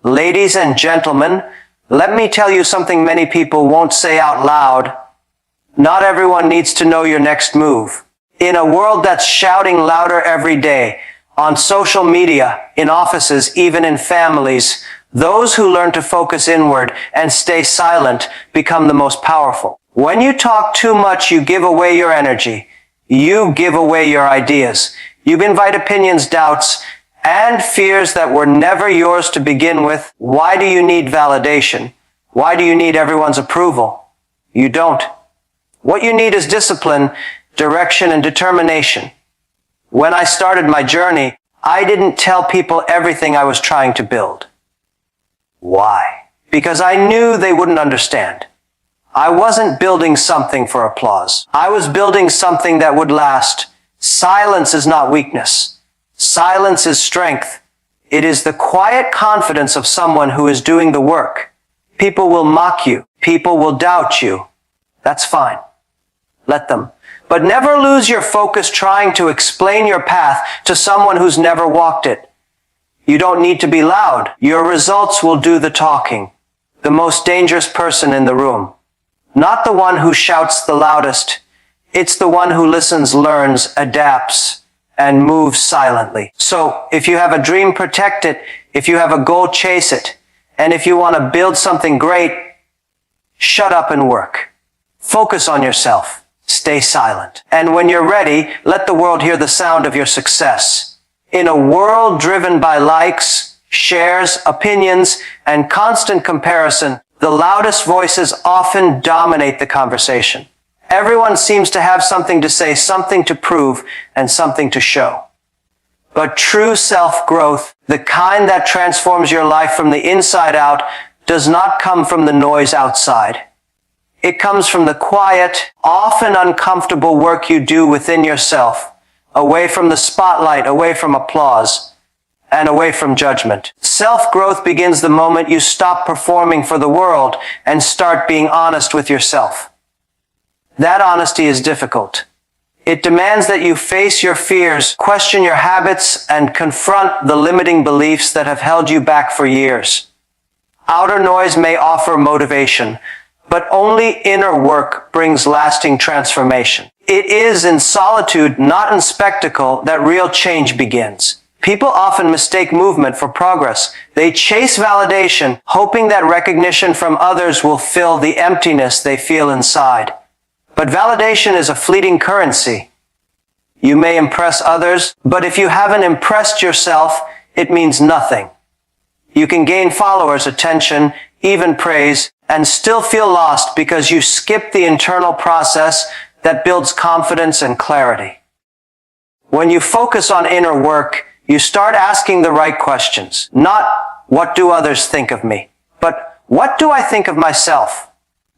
Ladies and gentlemen, let me tell you something many people won't say out loud. Not everyone needs to know your next move. In a world that's shouting louder every day, on social media, in offices, even in families, those who learn to focus inward and stay silent become the most powerful. When you talk too much, you give away your energy. You give away your ideas. You invite opinions, doubts, and fears that were never yours to begin with. Why do you need validation? Why do you need everyone's approval? You don't. What you need is discipline, direction, and determination. When I started my journey, I didn't tell people everything I was trying to build. Why? Because I knew they wouldn't understand. I wasn't building something for applause. I was building something that would last. Silence is not weakness. Silence is strength. It is the quiet confidence of someone who is doing the work. People will mock you. People will doubt you. That's fine. Let them. But never lose your focus trying to explain your path to someone who's never walked it. You don't need to be loud. Your results will do the talking. The most dangerous person in the room. Not the one who shouts the loudest. It's the one who listens, learns, adapts, and moves silently. So, if you have a dream, protect it. If you have a goal, chase it. And if you want to build something great, shut up and work. Focus on yourself. Stay silent. And when you're ready, let the world hear the sound of your success. In a world driven by likes, shares, opinions, and constant comparison, the loudest voices often dominate the conversation. Everyone seems to have something to say, something to prove, and something to show. But true self-growth, the kind that transforms your life from the inside out, does not come from the noise outside. It comes from the quiet, often uncomfortable work you do within yourself, away from the spotlight, away from applause, and away from judgment. Self-growth begins the moment you stop performing for the world and start being honest with yourself. That honesty is difficult. It demands that you face your fears, question your habits, and confront the limiting beliefs that have held you back for years. Outer noise may offer motivation, but only inner work brings lasting transformation. It is in solitude, not in spectacle, that real change begins. People often mistake movement for progress. They chase validation, hoping that recognition from others will fill the emptiness they feel inside. But validation is a fleeting currency. You may impress others, but if you haven't impressed yourself, it means nothing. You can gain followers' attention, even praise, and still feel lost because you skip the internal process that builds confidence and clarity. When you focus on inner work, you start asking the right questions. Not, what do others think of me? But, what do I think of myself?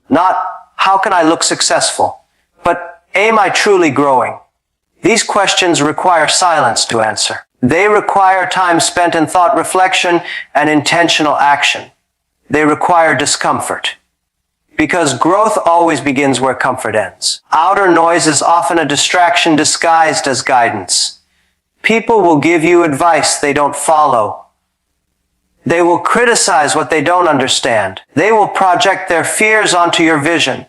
Not, how can I look successful? But, am I truly growing? These questions require silence to answer. They require time spent in thought, reflection, and intentional action. They require discomfort. Because growth always begins where comfort ends. Outer noise is often a distraction disguised as guidance. People will give you advice they don't follow. They will criticize what they don't understand. They will project their fears onto your vision.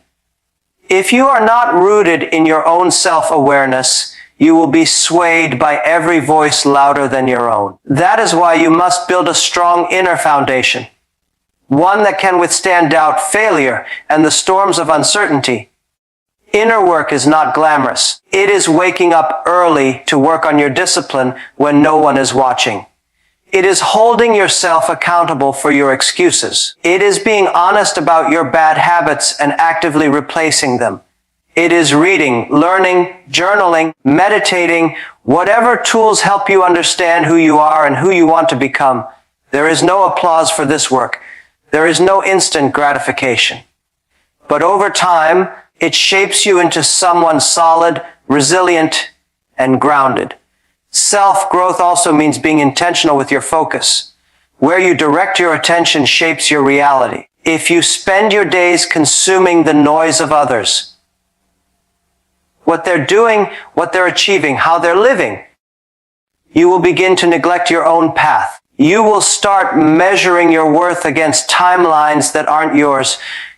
If you are not rooted in your own self-awareness, you will be swayed by every voice louder than your own. That is why you must build a strong inner foundation. One that can withstand doubt, failure, and the storms of uncertainty. Inner work is not glamorous. It is waking up early to work on your discipline when no one is watching. It is holding yourself accountable for your excuses. It is being honest about your bad habits and actively replacing them. It is reading, learning, journaling, meditating, whatever tools help you understand who you are and who you want to become. There is no applause for this work. There is no instant gratification. But over time, it shapes you into someone solid, resilient, and grounded. Self-growth also means being intentional with your focus. Where you direct your attention shapes your reality. If you spend your days consuming the noise of others, what they're doing, what they're achieving, how they're living, you will begin to neglect your own path. You will start measuring your worth against timelines that aren't yours.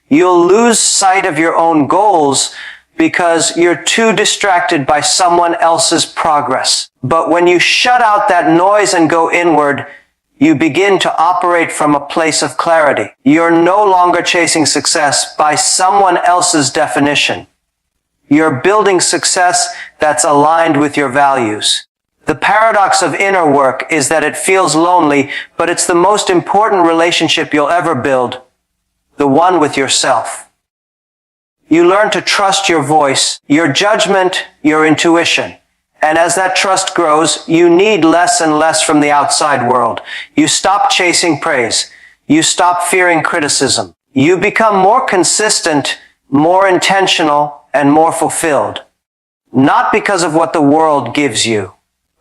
You'll lose sight of your own goals because you're too distracted by someone else's progress. But when you shut out that noise and go inward, you begin to operate from a place of clarity. You're no longer chasing success by someone else's definition. You're building success that's aligned with your values. The paradox of inner work is that it feels lonely, but it's the most important relationship you'll ever build, the one with yourself. You learn to trust your voice, your judgment, your intuition. And as that trust grows, you need less and less from the outside world. You stop chasing praise. You stop fearing criticism. You become more consistent, more intentional, and more fulfilled. Not because of what the world gives you,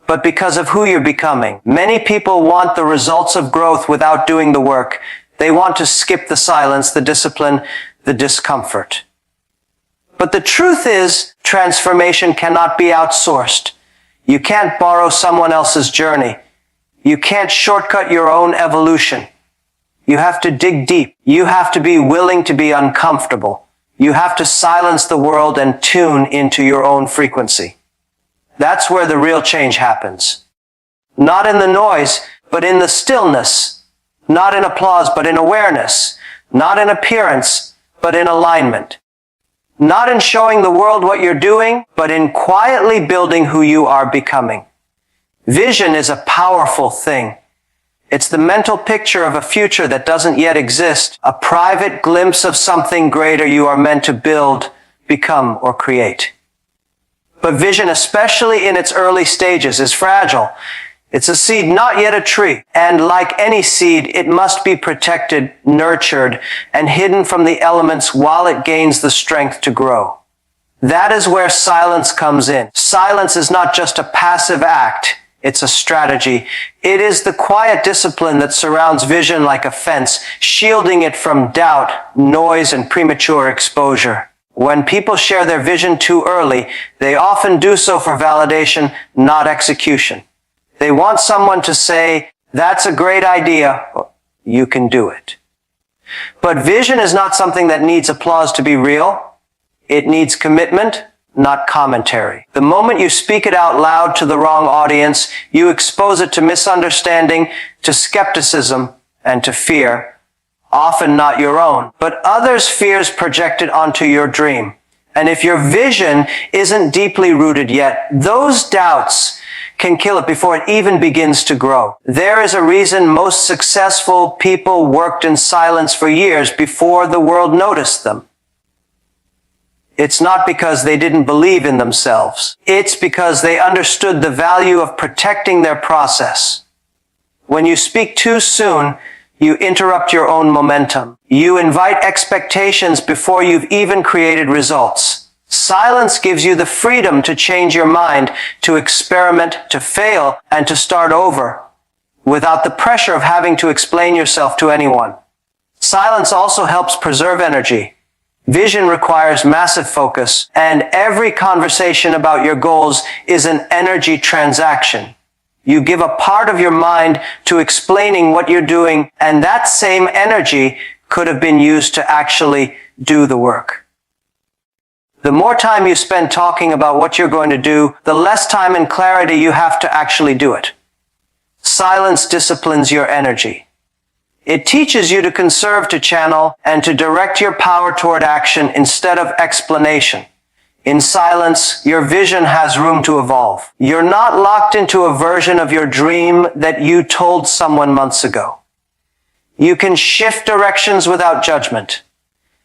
but because of who you're becoming. Many people want the results of growth without doing the work. They want to skip the silence, the discipline, the discomfort. But the truth is, transformation cannot be outsourced. You can't borrow someone else's journey. You can't shortcut your own evolution. You have to dig deep. You have to be willing to be uncomfortable. You have to silence the world and tune into your own frequency. That's where the real change happens. Not in the noise, but in the stillness. Not in applause, but in awareness. Not in appearance, but in alignment. Not in showing the world what you're doing, but in quietly building who you are becoming. Vision is a powerful thing. It's the mental picture of a future that doesn't yet exist, a private glimpse of something greater you are meant to build, become, or create. But vision, especially in its early stages, is fragile. It's a seed, not yet a tree. And like any seed, it must be protected, nurtured, and hidden from the elements while it gains the strength to grow. That is where silence comes in. Silence is not just a passive act. It's a strategy. It is the quiet discipline that surrounds vision like a fence, shielding it from doubt, noise, and premature exposure. When people share their vision too early, they often do so for validation, not execution. They want someone to say, "That's a great idea," or "You can do it." But vision is not something that needs applause to be real. It needs commitment, not commentary. The moment you speak it out loud to the wrong audience, you expose it to misunderstanding, to skepticism, and to fear, often not your own, but others' fears projected onto your dream. And if your vision isn't deeply rooted yet, those doubts can kill it before it even begins to grow. There is a reason most successful people worked in silence for years before the world noticed them. It's not because they didn't believe in themselves. It's because they understood the value of protecting their process. When you speak too soon, you interrupt your own momentum. You invite expectations before you've even created results. Silence gives you the freedom to change your mind, to experiment, to fail, and to start over, without the pressure of having to explain yourself to anyone. Silence also helps preserve energy. Vision requires massive focus, and every conversation about your goals is an energy transaction. You give a part of your mind to explaining what you're doing, and that same energy could have been used to actually do the work. The more time you spend talking about what you're going to do, the less time and clarity you have to actually do it. Silence disciplines your energy. It teaches you to conserve, to channel, and to direct your power toward action instead of explanation. In silence, your vision has room to evolve. You're not locked into a version of your dream that you told someone months ago. You can shift directions without judgment.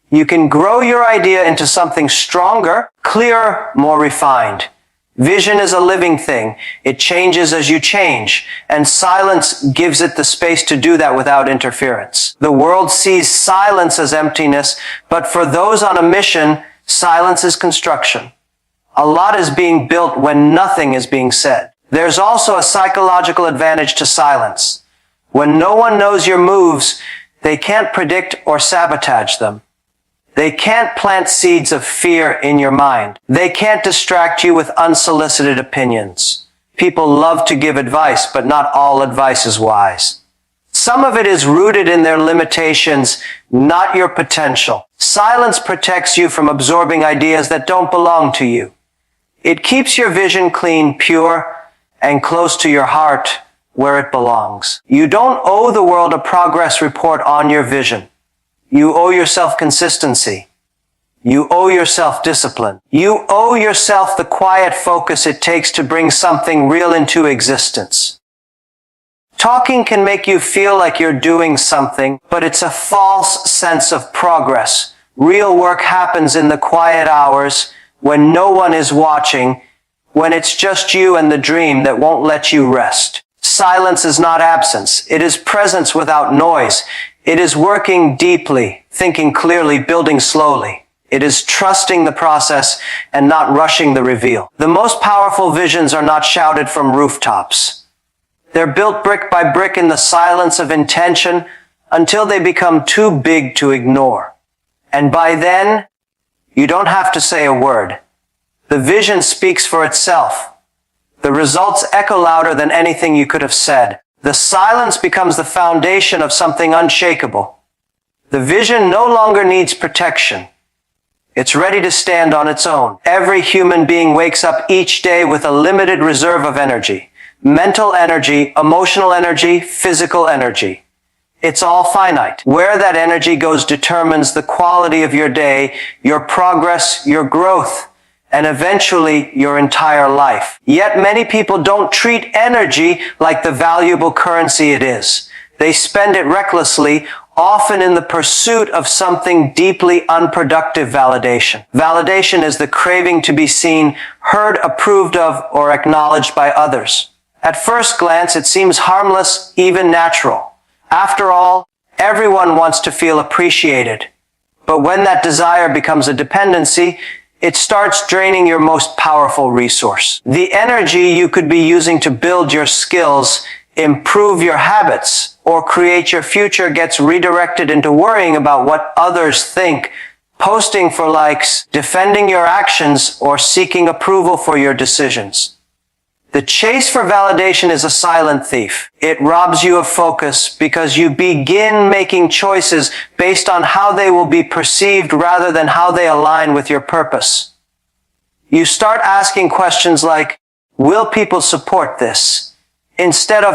You can grow your idea into something stronger, clearer, more refined. Vision is a living thing. It changes as you change, and silence gives it the space to do that without interference. The world sees silence as emptiness, but for those on a mission, silence is construction. A lot is being built when nothing is being said. There's also a psychological advantage to silence. When no one knows your moves, they can't predict or sabotage them. They can't plant seeds of fear in your mind. They can't distract you with unsolicited opinions. People love to give advice, but not all advice is wise. Some of it is rooted in their limitations, not your potential. Silence protects you from absorbing ideas that don't belong to you. It keeps your vision clean, pure, and close to your heart where it belongs. You don't owe the world a progress report on your vision. You owe yourself consistency. You owe yourself discipline. You owe yourself the quiet focus it takes to bring something real into existence. Talking can make you feel like you're doing something, but it's a false sense of progress. Real work happens in the quiet hours, when no one is watching, when it's just you and the dream that won't let you rest. Silence is not absence. It is presence without noise. It is working deeply, thinking clearly, building slowly. It is trusting the process and not rushing the reveal. The most powerful visions are not shouted from rooftops. They're built brick by brick in the silence of intention until they become too big to ignore. And by then, you don't have to say a word. The vision speaks for itself. The results echo louder than anything you could have said. The silence becomes the foundation of something unshakable. The vision no longer needs protection. It's ready to stand on its own. Every human being wakes up each day with a limited reserve of energy. Mental energy, emotional energy, physical energy. It's all finite. Where that energy goes determines the quality of your day, your progress, your growth, and eventually your entire life. Yet many people don't treat energy like the valuable currency it is. They spend it recklessly, often in the pursuit of something deeply unproductive validation. Validation is the craving to be seen, heard, approved of, or acknowledged by others. At first glance, it seems harmless, even natural. After all, everyone wants to feel appreciated. But when that desire becomes a dependency, it starts draining your most powerful resource. The energy you could be using to build your skills, improve your habits, or create your future gets redirected into worrying about what others think, posting for likes, defending your actions, or seeking approval for your decisions. The chase for validation is a silent thief. It robs you of focus because you begin making choices based on how they will be perceived rather than how they align with your purpose. You start asking questions like, will people support this? Instead of,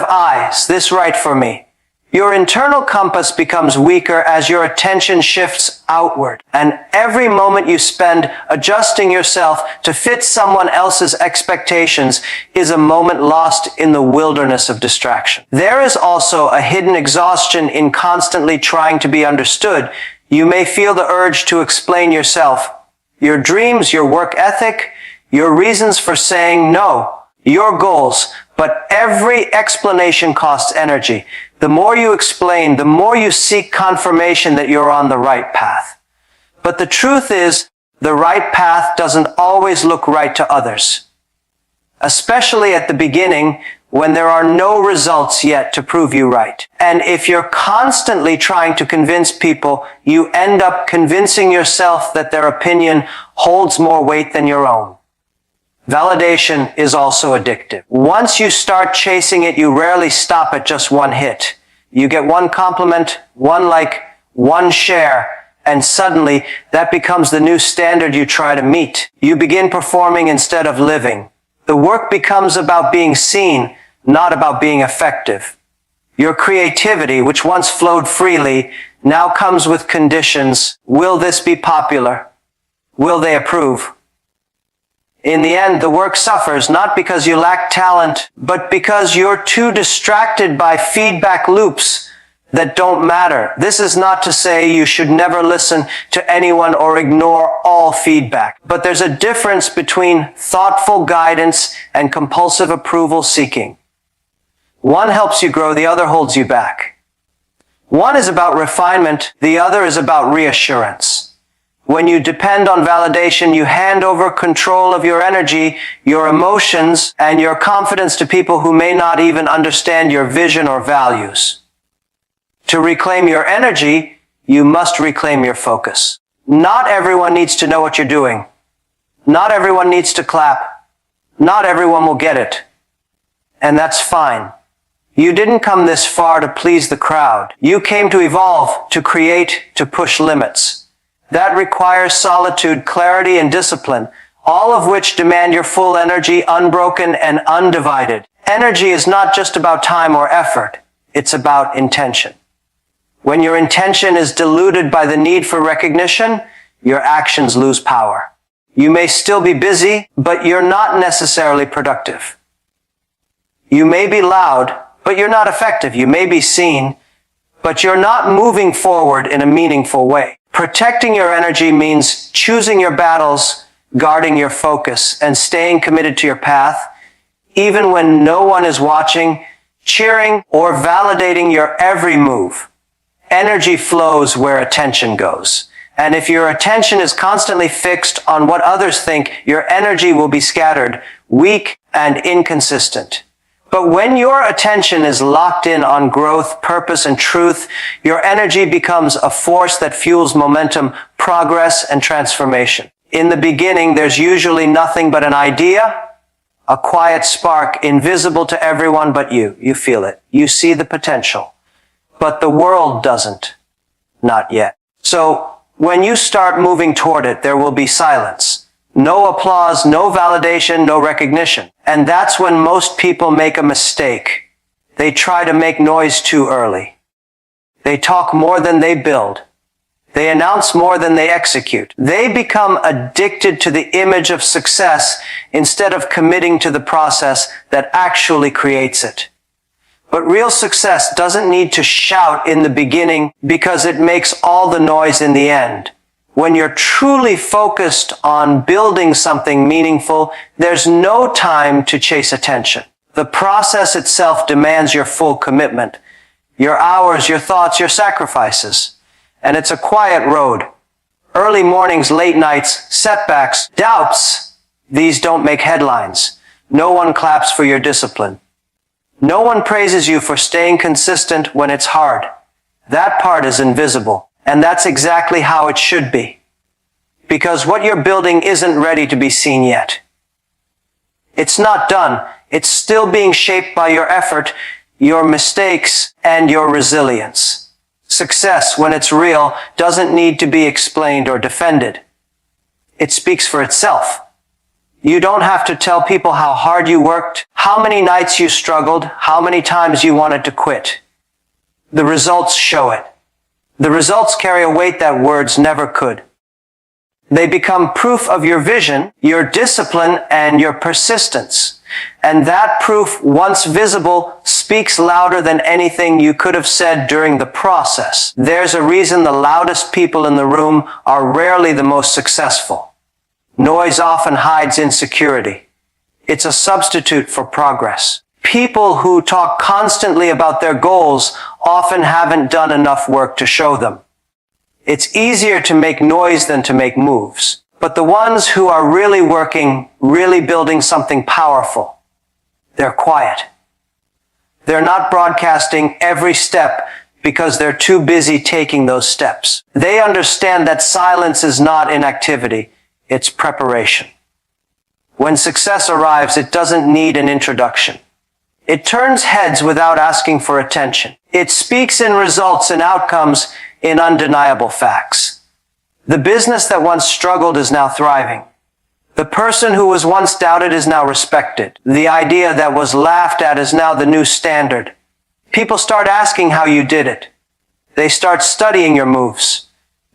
is this right for me? Your internal compass becomes weaker as your attention shifts outward, and every moment you spend adjusting yourself to fit someone else's expectations is a moment lost in the wilderness of distraction. There is also a hidden exhaustion in constantly trying to be understood. You may feel the urge to explain yourself, your dreams, your work ethic, your reasons for saying no, your goals, but every explanation costs energy. The more you explain, the more you seek confirmation that you're on the right path. But the truth is, the right path doesn't always look right to others. Especially at the beginning, when there are no results yet to prove you right. And if you're constantly trying to convince people, you end up convincing yourself that their opinion holds more weight than your own. Validation is also addictive. Once you start chasing it, you rarely stop at just one hit. You get one compliment, one like, one share, and suddenly that becomes the new standard you try to meet. You begin performing instead of living. The work becomes about being seen, not about being effective. Your creativity, which once flowed freely, now comes with conditions. Will this be popular? Will they approve? In the end, the work suffers not because you lack talent, but because you're too distracted by feedback loops that don't matter. This is not to say you should never listen to anyone or ignore all feedback. But there's a difference between thoughtful guidance and compulsive approval seeking. One helps you grow, the other holds you back. One is about refinement, the other is about reassurance. When you depend on validation, you hand over control of your energy, your emotions, and your confidence to people who may not even understand your vision or values. To reclaim your energy, you must reclaim your focus. Not everyone needs to know what you're doing. Not everyone needs to clap. Not everyone will get it. And that's fine. You didn't come this far to please the crowd. You came to evolve, to create, to push limits. That requires solitude, clarity, and discipline, all of which demand your full energy, unbroken and undivided. Energy is not just about time or effort. It's about intention. When your intention is diluted by the need for recognition, your actions lose power. You may still be busy, but you're not necessarily productive. You may be loud, but you're not effective. You may be seen, but you're not moving forward in a meaningful way. Protecting your energy means choosing your battles, guarding your focus, and staying committed to your path, even when no one is watching, cheering, or validating your every move. Energy flows where attention goes. And if your attention is constantly fixed on what others think, your energy will be scattered, weak, and inconsistent. But when your attention is locked in on growth, purpose, and truth, your energy becomes a force that fuels momentum, progress, and transformation. In the beginning, there's usually nothing but an idea, a quiet spark, invisible to everyone but you. You feel it. You see the potential. But the world doesn't. Not yet. So, when you start moving toward it, there will be silence. No applause, no validation, no recognition. And that's when most people make a mistake. They try to make noise too early. They talk more than they build. They announce more than they execute. They become addicted to the image of success instead of committing to the process that actually creates it. But real success doesn't need to shout in the beginning because it makes all the noise in the end. When you're truly focused on building something meaningful, there's no time to chase attention. The process itself demands your full commitment, your hours, your thoughts, your sacrifices. And it's a quiet road. Early mornings, late nights, setbacks, doubts. These don't make headlines. No one claps for your discipline. No one praises you for staying consistent when it's hard. That part is invisible. And that's exactly how it should be. Because what you're building isn't ready to be seen yet. It's not done. It's still being shaped by your effort, your mistakes, and your resilience. Success, when it's real, doesn't need to be explained or defended. It speaks for itself. You don't have to tell people how hard you worked, how many nights you struggled, how many times you wanted to quit. The results show it. The results carry a weight that words never could. They become proof of your vision, your discipline, and your persistence. And that proof, once visible, speaks louder than anything you could have said during the process. There's a reason the loudest people in the room are rarely the most successful. Noise often hides insecurity. It's a substitute for progress. People who talk constantly about their goals often haven't done enough work to show them. It's easier to make noise than to make moves. But the ones who are really working, really building something powerful, they're quiet. They're not broadcasting every step because they're too busy taking those steps. They understand that silence is not inactivity. It's preparation. When success arrives, it doesn't need an introduction. It turns heads without asking for attention. It speaks in results and outcomes, in undeniable facts. The business that once struggled is now thriving. The person who was once doubted is now respected. The idea that was laughed at is now the new standard. People start asking how you did it. They start studying your moves.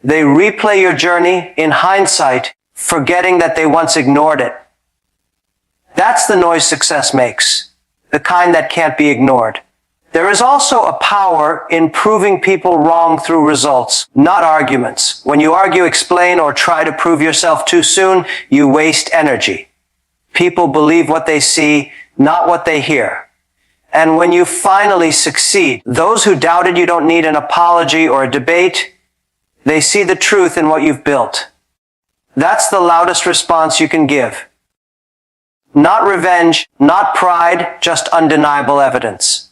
They replay your journey in hindsight, forgetting that they once ignored it. That's the noise success makes, the kind that can't be ignored. There is also a power in proving people wrong through results, not arguments. When you argue, explain, or try to prove yourself too soon, you waste energy. People believe what they see, not what they hear. And when you finally succeed, those who doubted you don't need an apology or a debate. They see the truth in what you've built. That's the loudest response you can give. Not revenge, not pride, just undeniable evidence.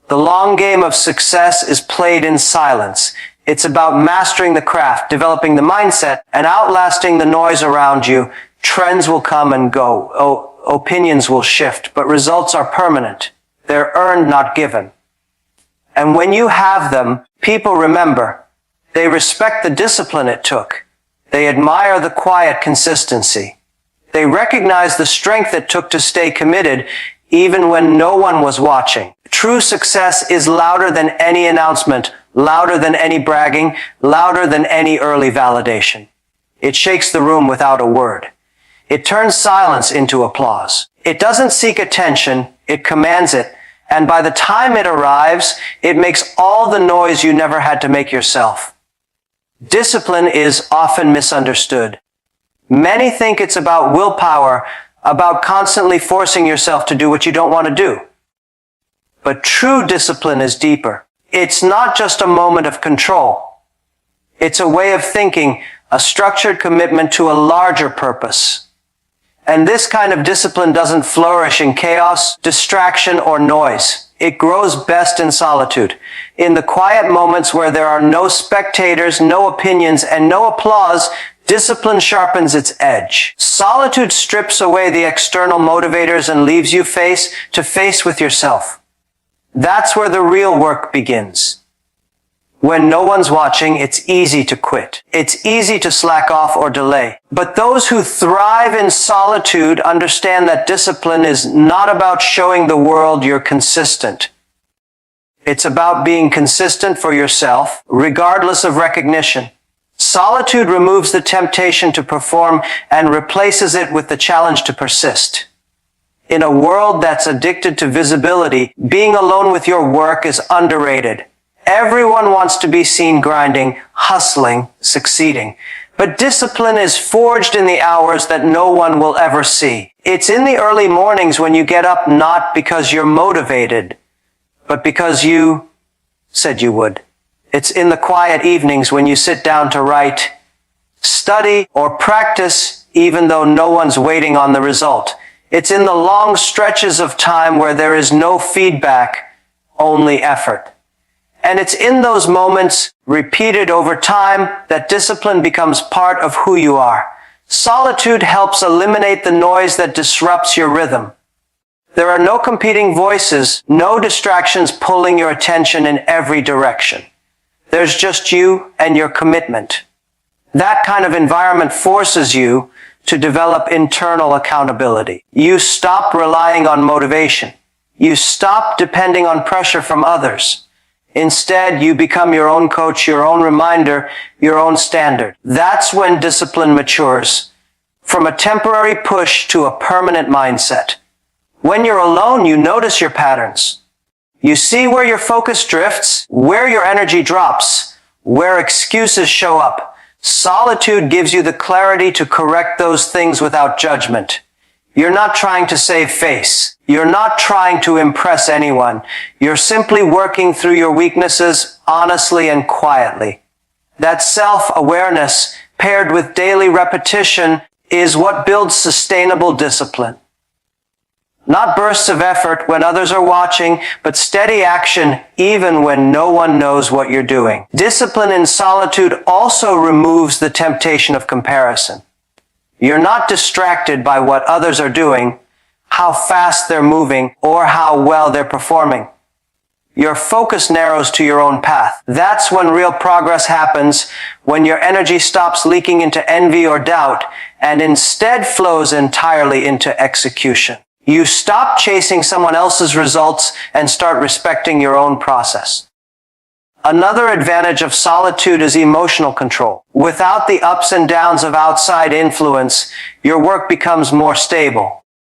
The long game of success is played in silence. It's about mastering the craft, developing the mindset, and outlasting the noise around you. Trends will come and go. Opinions will shift, but results are permanent. They're earned, not given. And when you have them, people remember. They respect the discipline it took. They admire the quiet consistency. They recognize the strength it took to stay committed even when no one was watching. True success is louder than any announcement, louder than any bragging, louder than any early validation. It shakes the room without a word. It turns silence into applause. It doesn't seek attention, it commands it, and by the time it arrives, it makes all the noise you never had to make yourself. Discipline is often misunderstood. Many think it's about willpower, about constantly forcing yourself to do what you don't want to do. But true discipline is deeper. It's not just a moment of control. It's a way of thinking, a structured commitment to a larger purpose. And this kind of discipline doesn't flourish in chaos, distraction, or noise. It grows best in solitude, in the quiet moments where there are no spectators, no opinions, and no applause. Discipline sharpens its edge. Solitude strips away the external motivators and leaves you face to face with yourself. That's where the real work begins. When no one's watching, it's easy to quit. It's easy to slack off or delay. But those who thrive in solitude understand that discipline is not about showing the world you're consistent. It's about being consistent for yourself, regardless of recognition. Solitude removes the temptation to perform and replaces it with the challenge to persist. In a world that's addicted to visibility, being alone with your work is underrated. Everyone wants to be seen grinding, hustling, succeeding. But discipline is forged in the hours that no one will ever see. It's in the early mornings when you get up not because you're motivated, but because you said you would. It's in the quiet evenings when you sit down to write, study, or practice even though no one's waiting on the result. It's in the long stretches of time where there is no feedback, only effort. And it's in those moments, repeated over time, that discipline becomes part of who you are. Solitude helps eliminate the noise that disrupts your rhythm. There are no competing voices, no distractions pulling your attention in every direction. There's just you and your commitment. That kind of environment forces you to develop internal accountability. You stop relying on motivation. You stop depending on pressure from others. Instead, you become your own coach, your own reminder, your own standard. That's when discipline matures, from a temporary push to a permanent mindset. When you're alone, you notice your patterns. You see where your focus drifts, where your energy drops, where excuses show up. Solitude gives you the clarity to correct those things without judgment. You're not trying to save face. You're not trying to impress anyone. You're simply working through your weaknesses honestly and quietly. That self-awareness paired with daily repetition is what builds sustainable discipline. Not bursts of effort when others are watching, but steady action even when no one knows what you're doing. Discipline in solitude also removes the temptation of comparison. You're not distracted by what others are doing, how fast they're moving, or how well they're performing. Your focus narrows to your own path. That's when real progress happens, when your energy stops leaking into envy or doubt, and instead flows entirely into execution. You stop chasing someone else's results and start respecting your own process. Another advantage of solitude is emotional control. Without the ups and downs of outside influence, your work becomes more stable.